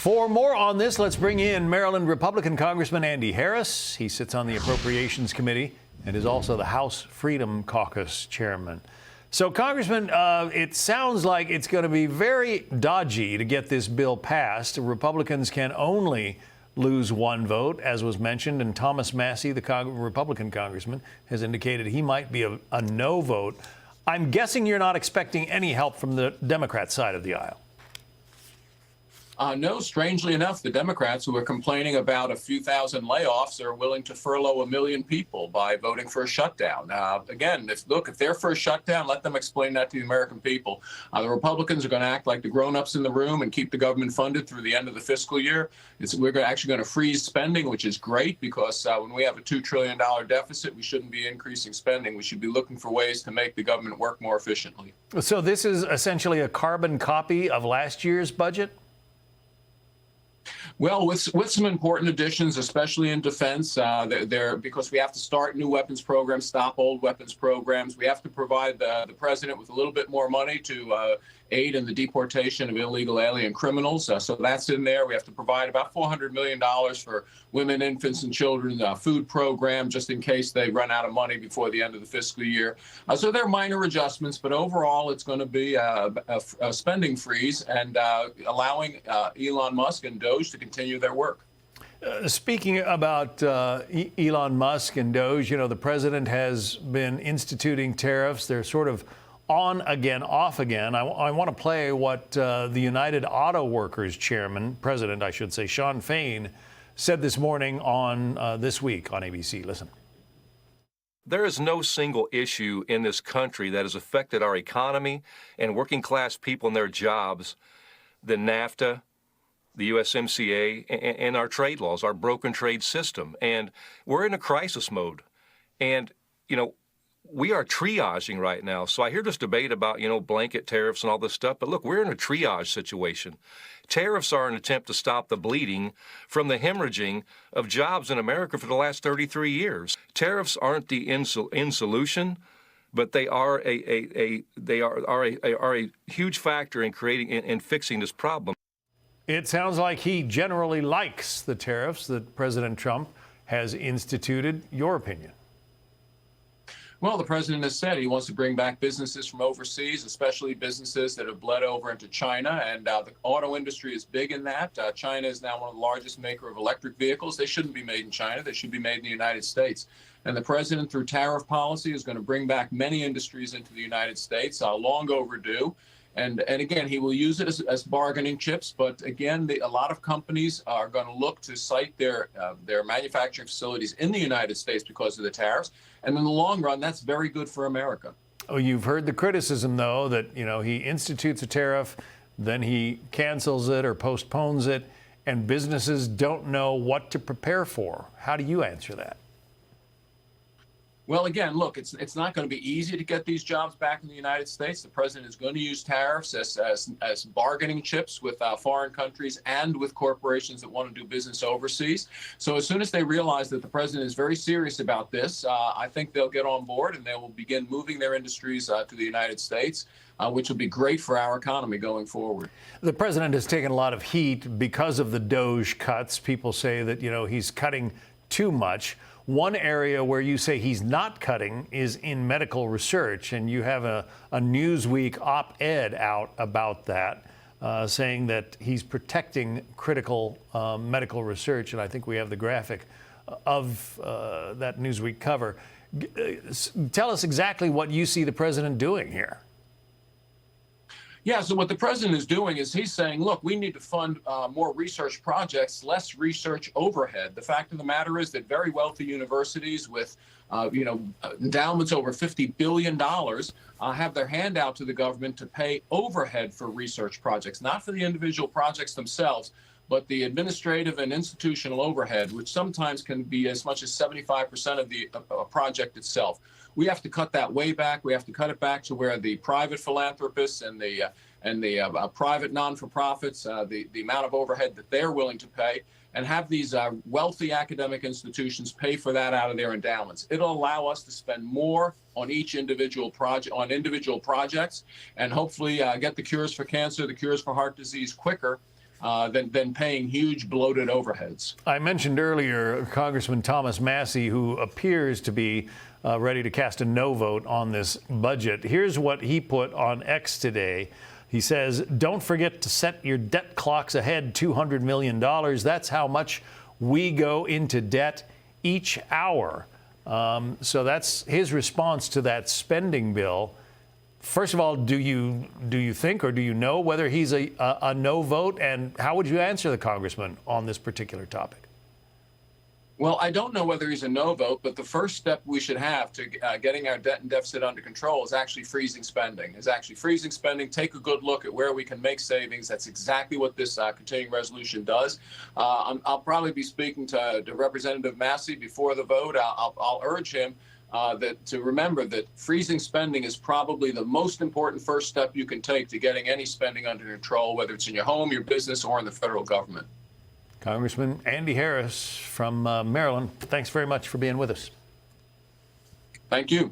For more on this, let's bring in Maryland Republican Congressman Andy Harris. He sits on the Appropriations Committee and is also the House Freedom Caucus chairman. So, Congressman, it sounds like it's going to be very dodgy to get this bill passed. Republicans can only lose one vote, as was mentioned, and Thomas Massie, the Republican congressman, has indicated he might be a no vote. I'm guessing you're not expecting any help from the Democrat side of the aisle. No, strangely enough, the Democrats who are complaining about a few thousand layoffs are willing to furlough 1 million people by voting for a shutdown. Again, if they're for a shutdown, let them explain that to the American people. The Republicans are going to act like the grown-ups in the room and keep the government funded through the end of the fiscal year. We're actually going to freeze spending, which is great because when we have a $2 trillion deficit, we shouldn't be increasing spending. We should be looking for ways to make the government work more efficiently. So this is essentially a carbon copy of last year's budget? Well, with some important additions, especially in defense, because we have to start new weapons programs, stop old weapons programs. We have to provide the president with a little bit more money to aid in the deportation of illegal alien criminals. So that's in there. We have to provide about $400 million for women, infants, and children food program, just in case they run out of money before the end of the fiscal year. So they're minor adjustments, but overall it's going to be a spending freeze and allowing Elon Musk and Doge to continue their work. Speaking about Elon Musk and Doge, you know, the president has been instituting tariffs. They're sort of on again, off again. I want to play what the United Auto Workers president, I should say, Shawn Fain, said this morning on This Week on ABC. Listen. There is no single issue in this country that has affected our economy and working class people and their jobs than NAFTA, the USMCA, and our trade laws, our broken trade system. And we're in a crisis mode. And, you know, we are triaging right now. So I hear this debate about, you know, blanket tariffs and all this stuff. But look, we're in a triage situation. Tariffs are an attempt to stop the bleeding from the hemorrhaging of jobs in America for the last 33 years. Tariffs aren't the in solution, but they are a huge factor in creating and fixing this problem. It sounds like he generally likes the tariffs that President Trump has instituted. Your opinion? Well, the president has said he wants to bring back businesses from overseas, especially businesses that have bled over into China. And the auto industry is big in that. China is now one of the largest maker of electric vehicles. They shouldn't be made in China. They should be made in the United States. And the president, through tariff policy, is going to bring back many industries into the United States, long overdue. And again, he will use it as bargaining chips. But again, a lot of companies are going to look to site their manufacturing facilities in the United States because of the tariffs. And in the long run, that's very good for America. Oh, you've heard the criticism, though, that, you know, he institutes a tariff, then he cancels it or postpones it, and businesses don't know what to prepare for. How do you answer that? Well, again, look, it's not going to be easy to get these jobs back in the United States. The president is going to use tariffs as bargaining chips with foreign countries and with corporations that want to do business overseas. So as soon as they realize that the president is very serious about this, I think they'll get on board and they will begin moving their industries to the United States, which will be great for our economy going forward. The president has taken a lot of heat because of the Doge cuts. People say that, you know, he's cutting too much. One area where you say he's not cutting is in medical research, and you have a Newsweek op-ed out about that, saying that he's protecting critical medical research, and I think we have the graphic of that Newsweek cover. Tell us exactly what you see the president doing here. Yeah, so what the president is doing is he's saying, look, we need to fund more research projects, less research overhead. The fact of the matter is that very wealthy universities with, endowments over $50 billion have their hand out to the government to pay overhead for research projects, not for the individual projects themselves, but the administrative and institutional overhead, which sometimes can be as much as 75% of the project itself. We have to cut that way back. We have to cut it back to where the private philanthropists and the private non-for-profits, the amount of overhead that they're willing to pay, and have these wealthy academic institutions pay for that out of their endowments. It'll allow us to spend more on each individual project, on individual projects, and hopefully get the cures for cancer, the cures for heart disease quicker. than paying huge bloated overheads. I mentioned earlier Congressman Thomas Massey, who appears to be ready to cast a no vote on this budget. Here's what he put on X today. He says, don't forget to set your debt clocks ahead $200 million. That's how much we go into debt each hour. So that's his response to that spending bill. First of all, do you think or do you know whether he's a no vote? And how would you answer the congressman on this particular topic? Well, I don't know whether he's a no vote, but the first step we should have to getting our debt and deficit under control is actually freezing spending. Take a good look at where we can make savings. That's exactly what this continuing resolution does. I'll probably be speaking to Representative Massey before the vote. I'll urge him to remember that freezing spending is probably the most important first step you can take to getting any spending under control, whether it's in your home, your business, or in the federal government. Congressman Andy Harris from Maryland, thanks very much for being with us. Thank you.